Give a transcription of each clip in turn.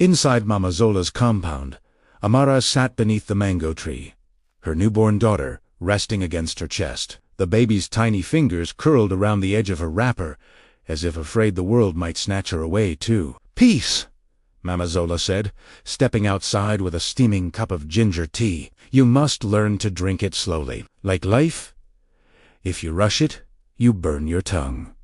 Inside Mama Zola's compound, Amara sat beneath the mango tree, her newborn daughter resting against her chest. The baby's tiny fingers curled around the edge of her wrapper, as if afraid the world might snatch her away, too. "Peace," Mama Zola said, stepping outside with a steaming cup of ginger tea. "You must learn to drink it slowly. Like life, if you rush it, you burn your tongue."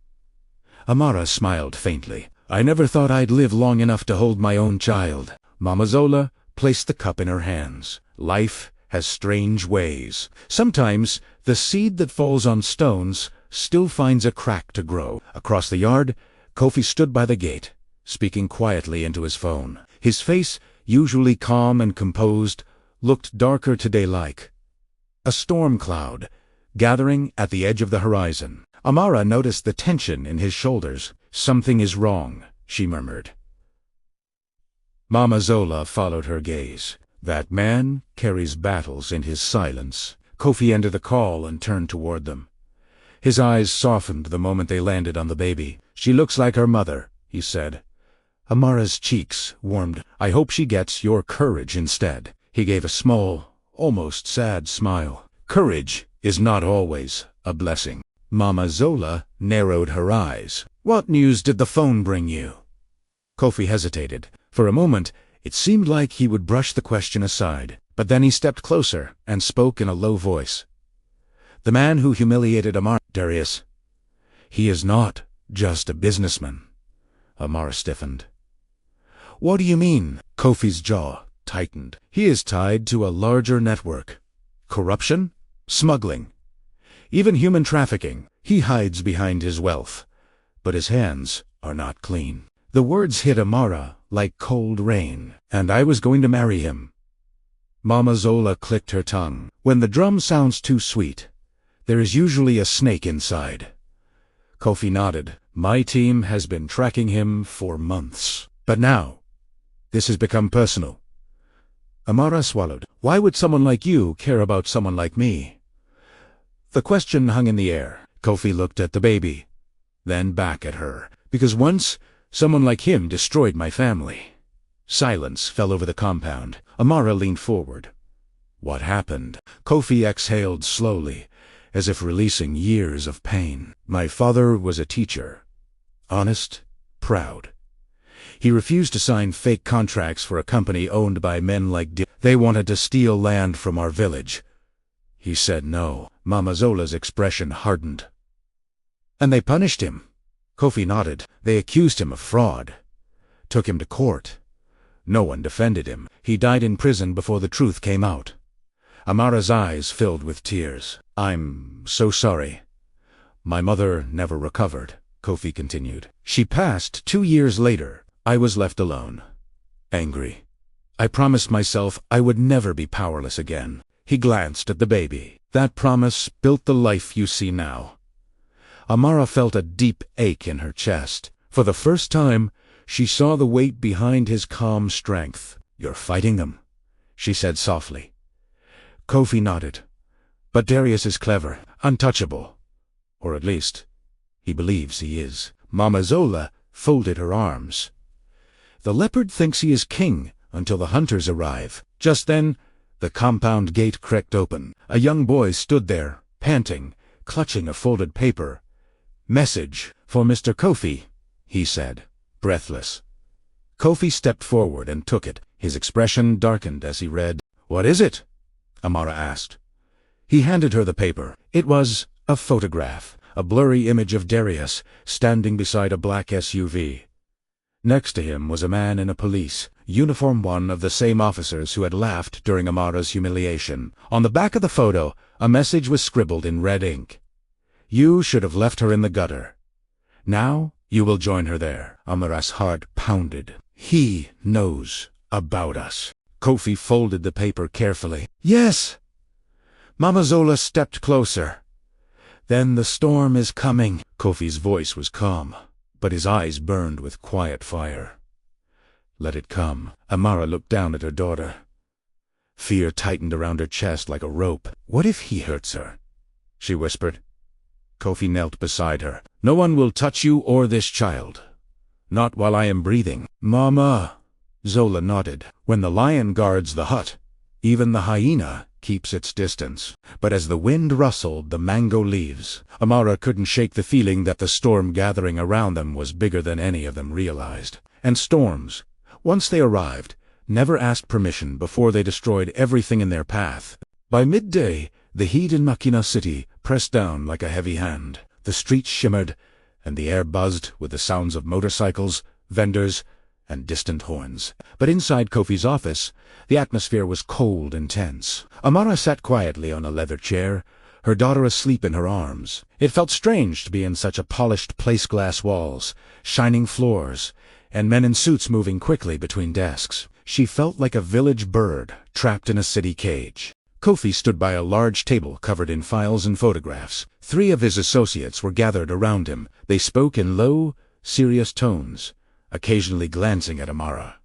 Amara smiled faintly. "I never thought I'd live long enough to hold my own child." Mama Zola placed the cup in her hands. "Life has strange ways. Sometimes the seed that falls on stones still finds a crack to grow." Across the yard, Kofi stood by the gate, speaking quietly into his phone. His face, usually calm and composed, looked darker today, like a storm cloud gathering at the edge of the horizon. Amara noticed the tension in his shoulders. "Something is wrong," she murmured. Mama Zola followed her gaze. "That man carries battles in his silence." Kofi ended the call and turned toward them. His eyes softened the moment they landed on the baby. "She looks like her mother," he said. Amara's cheeks warmed. "I hope she gets your courage instead." He gave a small, almost sad smile. "Courage is not always a blessing." Mama Zola narrowed her eyes. "What news did the phone bring you?" Kofi hesitated. For a moment, it seemed like he would brush the question aside, but then he stepped closer and spoke in a low voice. "The man who humiliated Amara, Darius. He is not just a businessman." Amara stiffened. "What do you mean?" Kofi's jaw tightened. "He is tied to a larger network. Corruption, smuggling, even human trafficking. He hides behind his wealth, but his hands are not clean." The words hit Amara like cold rain. "And I was going to marry him." Mama Zola clicked her tongue. "When the drum sounds too sweet, there is usually a snake inside." Kofi nodded. "My team has been tracking him for months. But now, this has become personal." Amara swallowed. "Why would someone like you care about someone like me?" The question hung in the air. Kofi looked at the baby, then back at her. "Because once, someone like him destroyed my family." Silence fell over the compound. Amara leaned forward. "What happened?" Kofi exhaled slowly, as if releasing years of pain. "My father was a teacher. Honest, proud. He refused to sign fake contracts for a company owned by men like They wanted to steal land from our village. He said no." Mama Zola's expression hardened. "And they punished him?" Kofi nodded. "They accused him of fraud. Took him to court. No one defended him. He died in prison before the truth came out." Amara's eyes filled with tears. "I'm so sorry. My mother never recovered," Kofi continued. "She passed 2 years later. I was left alone. Angry. I promised myself I would never be powerless again." He glanced at the baby. "That promise built the life you see now." Amara felt a deep ache in her chest. For the first time, she saw the weight behind his calm strength. "You're fighting them," she said softly. Kofi nodded. "But Darius is clever, untouchable. Or at least, he believes he is." Mama Zola folded her arms. "The leopard thinks he is king until the hunters arrive." Just then, the compound gate creaked open. A young boy stood there, panting, clutching a folded paper. "Message for Mr. Kofi," he said, breathless. Kofi stepped forward and took it. His expression darkened as he read. "What is it?" Amara asked. He handed her the paper. It was a photograph, a blurry image of Darius standing beside a black SUV. Next to him was a man in a police uniform, one of the same officers who had laughed during Amara's humiliation. On the back of the photo, a message was scribbled in red ink. "You should have left her in the gutter. Now you will join her there." Amara's heart pounded. "He knows about us." Kofi folded the paper carefully. "Yes." Mama Zola stepped closer. "Then the storm is coming." Kofi's voice was calm, but his eyes burned with quiet fire. "Let it come." Amara looked down at her daughter. Fear tightened around her chest like a rope. "What if he hurts her?" she whispered. Kofi knelt beside her. "No one will touch you or this child. Not while I am breathing." "Mama," Zola nodded. When the lion guards the hut, even the hyena keeps its distance. But as the wind rustled the mango leaves, Amara couldn't shake the feeling that the storm gathering around them was bigger than any of them realized. And storms, once they arrived, never asked permission before they destroyed everything in their path. By midday, the heat in Makina City pressed down like a heavy hand. The streets shimmered, and the air buzzed with the sounds of motorcycles, vendors, and distant horns. But inside Kofi's office, the atmosphere was cold and tense. Amara sat quietly on a leather chair, her daughter asleep in her arms. It felt strange to be in such a polished place-glass walls, shining floors, and men in suits moving quickly between desks. She felt like a village bird trapped in a city cage. Kofi stood by a large table covered in files and photographs. 3 of his associates were gathered around him. They spoke in low, serious tones, occasionally glancing at Amara.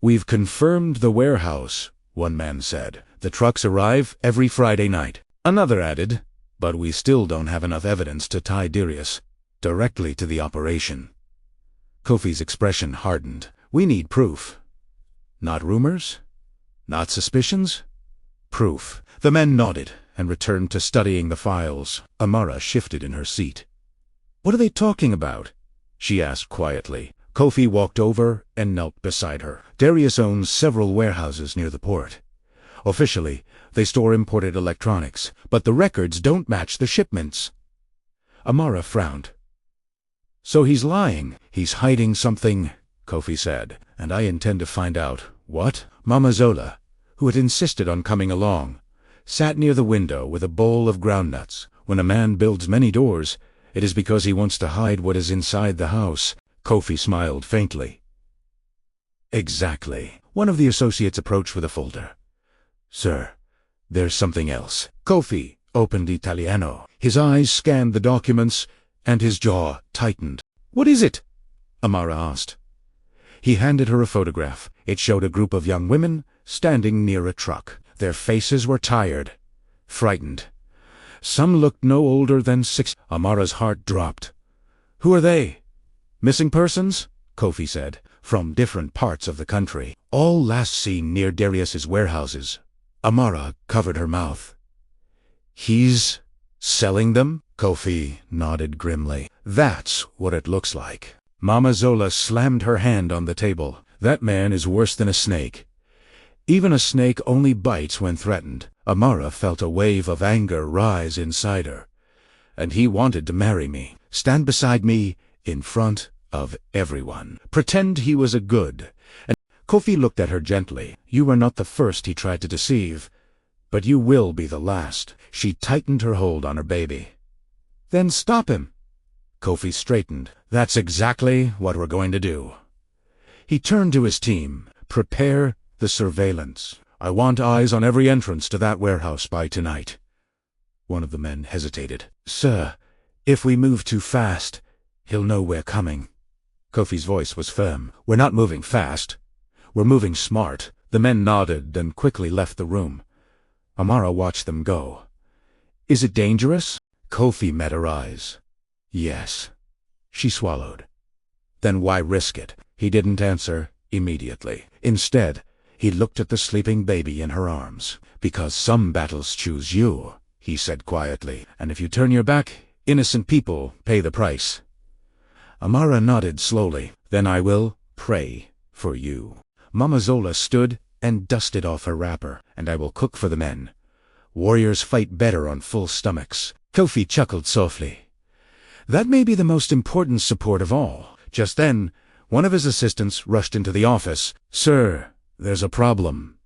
"We've confirmed the warehouse," one man said. "The trucks arrive every Friday night." Another added, "But we still don't have enough evidence to tie Darius directly to the operation." Kofi's expression hardened. "We need proof. Not rumors? Not suspicions? Proof." The men nodded and returned to studying the files. Amara shifted in her seat. "What are they talking about?" she asked quietly. Kofi walked over and knelt beside her. "Darius owns several warehouses near the port. Officially, they store imported electronics, but the records don't match the shipments." Amara frowned. "So he's lying. He's hiding something," Kofi said, "and I intend to find out what." Mama Zola, who had insisted on coming along, sat near the window with a bowl of groundnuts. When a man builds many doors, it is because he wants to hide what is inside the house. Kofi smiled faintly. "Exactly." One of the associates approached with a folder. "Sir, there's something else." Kofi opened Italiano. His eyes scanned the documents, and his jaw tightened. "What is it?" Amara asked. He handed her a photograph. It showed a group of young women standing near a truck. Their faces were tired, frightened. Some looked no older than 6. Amara's heart dropped. "Who are they?" "Missing persons," Kofi said, "from different parts of the country. All last seen near Darius's warehouses." Amara covered her mouth. "He's selling them?" Kofi nodded grimly. "That's what it looks like." Mama Zola slammed her hand on the table. "That man is worse than a snake. Even a snake only bites when threatened." Amara felt a wave of anger rise inside her. "And he wanted to marry me, stand beside me in front of everyone, pretend he was a good." And Kofi looked at her gently. "You were not the first he tried to deceive, but you will be the last." She tightened her hold on her baby. "Then stop him." Kofi straightened. "That's exactly what we're going to do." He turned to his team. "Prepare the surveillance. I want eyes on every entrance to that warehouse by tonight." One of the men hesitated. "Sir, if we move too fast, he'll know we're coming." Kofi's voice was firm. "We're not moving fast. We're moving smart." The men nodded and quickly left the room. Amara watched them go. "Is it dangerous?" Kofi met her eyes. "Yes." She swallowed. "Then why risk it?" He didn't answer immediately. Instead, he looked at the sleeping baby in her arms. "Because some battles choose you," he said quietly, "and if you turn your back, innocent people pay the price." Amara nodded slowly. "Then I will pray for you." Mama Zola stood and dusted off her wrapper. "And I will cook for the men. Warriors fight better on full stomachs." Kofi chuckled softly. "That may be the most important support of all." Just then, one of his assistants rushed into the office. "Sir, there's a problem."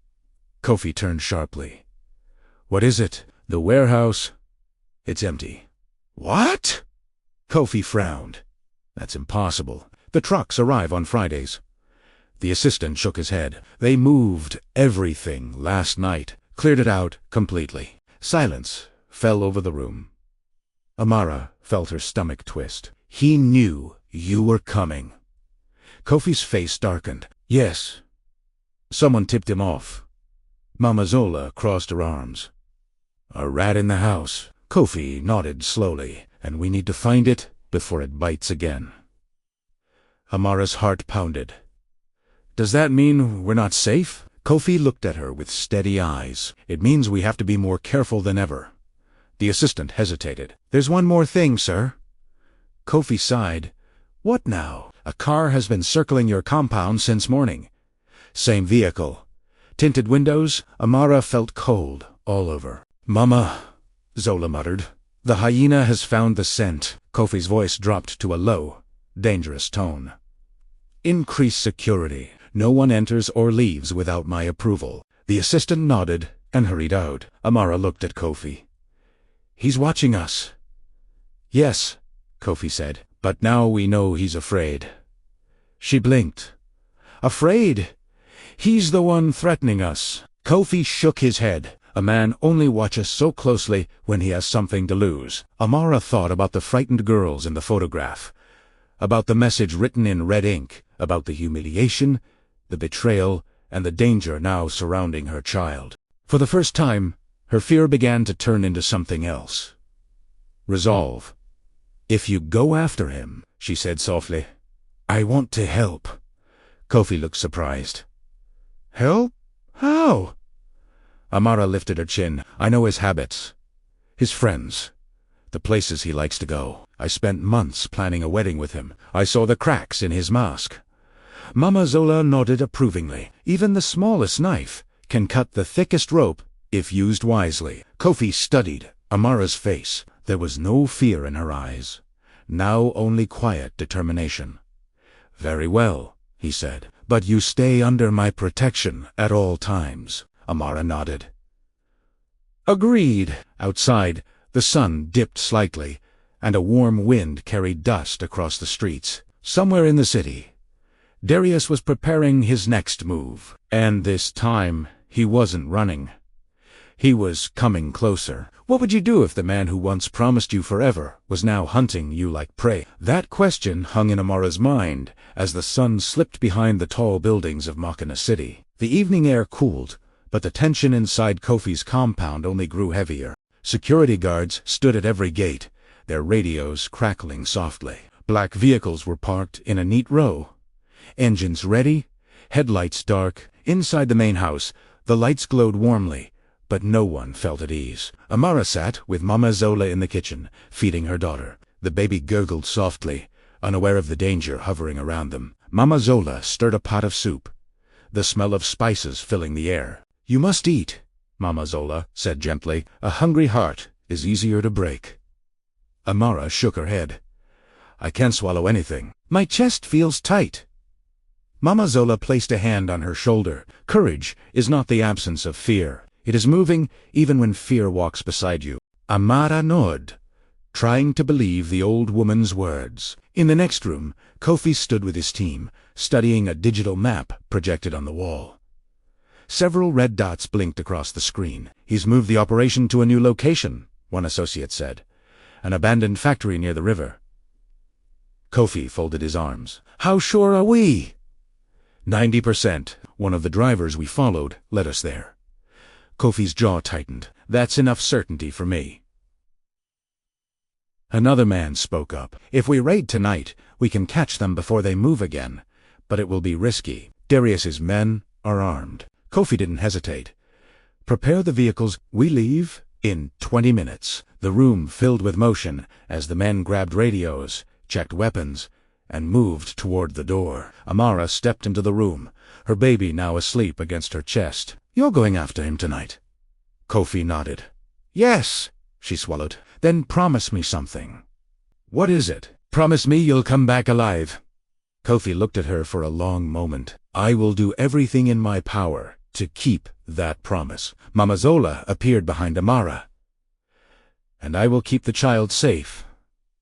Kofi turned sharply. "What is it?" "The warehouse. It's empty." "What?" Kofi frowned. "That's impossible. The trucks arrive on Fridays." The assistant shook his head. "They moved everything last night, cleared it out completely." Silence fell over the room. Amara felt her stomach twist. "He knew you were coming." Kofi's face darkened. "Yes. Someone tipped him off." Mama Zola crossed her arms. "A rat in the house." Kofi nodded slowly. "And we need to find it before it bites again." Amara's heart pounded. Does that mean we're not safe? Kofi looked at her with steady eyes. It means we have to be more careful than ever. The assistant hesitated. There's one more thing, sir. Kofi sighed. What now? A car has been circling your compound since morning. Same vehicle. Tinted windows. Amara felt cold all over. Mama, Zola muttered. The hyena has found the scent. Kofi's voice dropped to a low, dangerous tone. Increase security. No one enters or leaves without my approval. The assistant nodded and hurried out. Amara looked at Kofi. He's watching us. Yes, Kofi said, but now we know he's afraid. She blinked. Afraid? He's the one threatening us. Kofi shook his head. A man only watches so closely when he has something to lose. Amara thought about the frightened girls in the photograph, about the message written in red ink, about the humiliation, the betrayal, and the danger now surrounding her child. For the first time, her fear began to turn into something else. Resolve. If you go after him, she said softly, I want to help. Kofi looked surprised. Help? How? Amara lifted her chin. I know his habits, his friends, the places he likes to go. I spent months planning a wedding with him. I saw the cracks in his mask. Mama Zola nodded approvingly. Even the smallest knife can cut the thickest rope if used wisely. Kofi studied Amara's face. There was no fear in her eyes. Now only quiet determination. Very well, he said, but you stay under my protection at all times. Amara nodded. Agreed. Outside, the sun dipped slightly, and a warm wind carried dust across the streets. Somewhere in the city, Darius was preparing his next move. And this time, he wasn't running. He was coming closer. What would you do if the man who once promised you forever was now hunting you like prey? That question hung in Amara's mind as the sun slipped behind the tall buildings of Makana City. The evening air cooled, but the tension inside Kofi's compound only grew heavier. Security guards stood at every gate, their radios crackling softly. Black vehicles were parked in a neat row. Engines ready, headlights dark. Inside the main house, the lights glowed warmly, but no one felt at ease. Amara sat with Mama Zola in the kitchen, feeding her daughter. The baby gurgled softly, unaware of the danger hovering around them. Mama Zola stirred a pot of soup, the smell of spices filling the air. You must eat, Mama Zola said gently. A hungry heart is easier to break. Amara shook her head. I can't swallow anything. My chest feels tight. Mama Zola placed a hand on her shoulder. Courage is not the absence of fear. It is moving even when fear walks beside you. Amara nodded, trying to believe the old woman's words. In the next room, Kofi stood with his team, studying a digital map projected on the wall. Several red dots blinked across the screen. He's moved the operation to a new location, one associate said. An abandoned factory near the river. Kofi folded his arms. How sure are we? 90%. One of the drivers we followed led us there. Kofi's jaw tightened. That's enough certainty for me. Another man spoke up. If we raid tonight, we can catch them before they move again. But it will be risky. Darius's men are armed. Kofi didn't hesitate. Prepare the vehicles. We leave in 20 minutes. The room filled with motion as the men grabbed radios, checked weapons, and moved toward the door. Amara stepped into the room, her baby now asleep against her chest. You're going after him tonight? Kofi nodded. Yes, she swallowed. Then promise me something. What is it? Promise me you'll come back alive. Kofi looked at her for a long moment. I will do everything in my power to keep that promise. Mama Zola appeared behind Amara. And I will keep the child safe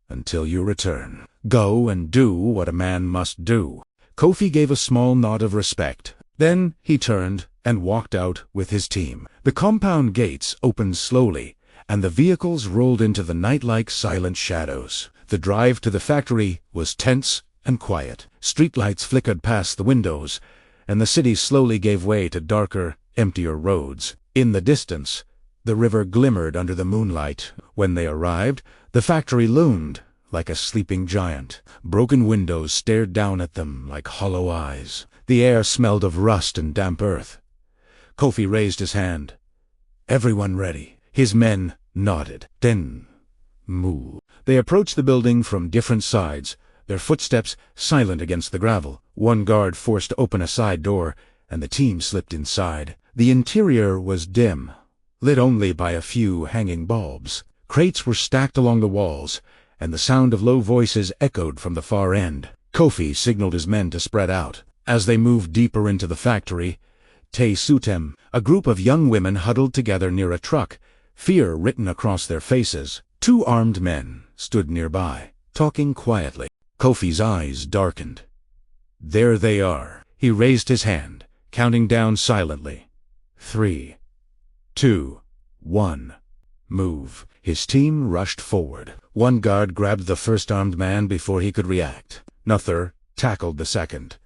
until you return. Go and do what a man must do. Kofi gave a small nod of respect. Then he turned and walked out with his team. The compound gates opened slowly, and the vehicles rolled into the night-like silent shadows. The drive to the factory was tense and quiet. Streetlights flickered past the windows, and the city slowly gave way to darker, emptier roads. In the distance, the river glimmered under the moonlight. When they arrived, the factory loomed like a sleeping giant. Broken windows stared down at them like hollow eyes. The air smelled of rust and damp earth. Kofi raised his hand. "Everyone ready?" His men nodded. "Then move." They approached the building from different sides, their footsteps silent against the gravel. One guard forced open a side door, and the team slipped inside. The interior was dim, lit only by a few hanging bulbs. Crates were stacked along the walls, and the sound of low voices echoed from the far end. Kofi signaled his men to spread out. As they moved deeper into the factory, Te Sutem, a group of young women huddled together near a truck, fear written across their faces. Two armed men stood nearby, talking quietly. Kofi's eyes darkened. "There they are." He raised his hand, counting down silently. 3, 2, 1. Move. His team rushed forward. One guard grabbed the first armed man before he could react. Another tackled the second,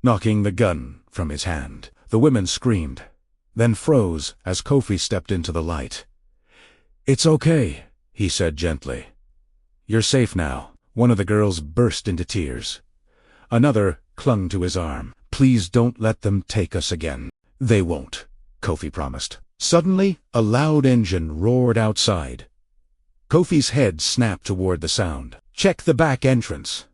knocking the gun from his hand. The women screamed, then froze as Kofi stepped into the light. "It's okay," he said gently. "You're safe now." One of the girls burst into tears. Another clung to his arm. "Please don't let them take us again." "They won't," Kofi promised. Suddenly, a loud engine roared outside. Kofi's head snapped toward the sound. "Check the back entrance."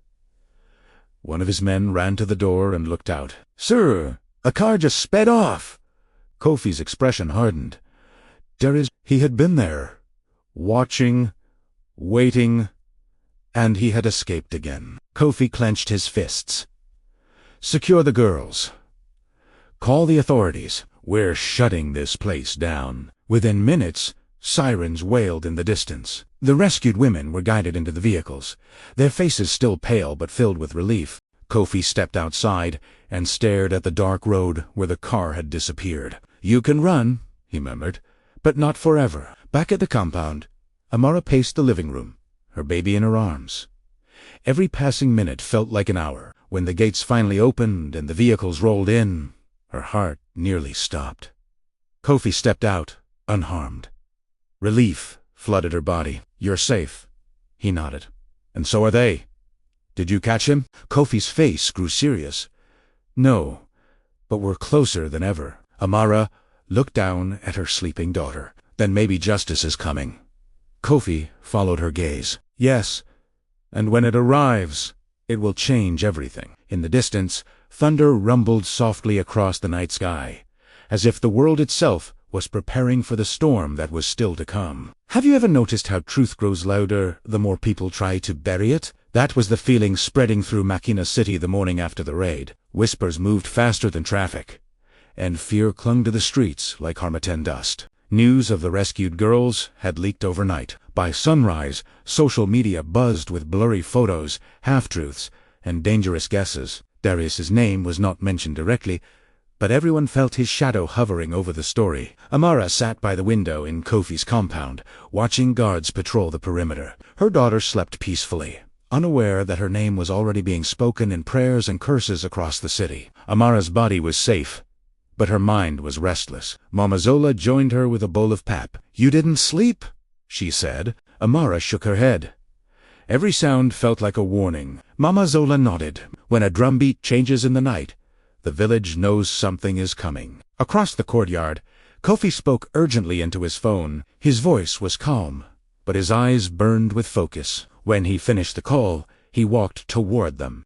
One of his men ran to the door and looked out. "Sir, a car just sped off." Kofi's expression hardened. He had been there, watching, waiting, and he had escaped again. Kofi clenched his fists. "Secure the girls. Call the authorities. We're shutting this place down." Within minutes, sirens wailed in the distance. The rescued women were guided into the vehicles, their faces still pale but filled with relief. Kofi stepped outside and stared at the dark road where the car had disappeared. "You can run," he murmured, "but not forever." Back at the compound, Amara paced the living room, her baby in her arms. Every passing minute felt like an hour. When the gates finally opened and the vehicles rolled in, her heart nearly stopped. Kofi stepped out, unharmed. Relief flooded her body. "You're safe," he nodded. "And so are they. Did you catch him?" Kofi's face grew serious. "No, but we're closer than ever." Amara looked down at her sleeping daughter. "Then maybe justice is coming." Kofi followed her gaze. "Yes, and when it arrives, it will change everything." In the distance, thunder rumbled softly across the night sky, as if the world itself was preparing for the storm that was still to come. Have you ever noticed how truth grows louder the more people try to bury it? That was the feeling spreading through Makina City the morning after the raid. Whispers moved faster than traffic, and fear clung to the streets like harmattan dust. News of the rescued girls had leaked overnight. By sunrise, social media buzzed with blurry photos, half-truths, and dangerous guesses. Darius's name was not mentioned directly, but everyone felt his shadow hovering over the story. Amara sat by the window in Kofi's compound, watching guards patrol the perimeter. Her daughter slept peacefully, unaware that her name was already being spoken in prayers and curses across the city. Amara's body was safe, but her mind was restless. Mama Zola joined her with a bowl of pap. "You didn't sleep?" she said. Amara shook her head. Every sound felt like a warning. Mama Zola nodded. "When a drumbeat changes in the night, the village knows something is coming." Across the courtyard, Kofi spoke urgently into his phone. His voice was calm, but his eyes burned with focus. When he finished the call, he walked toward them.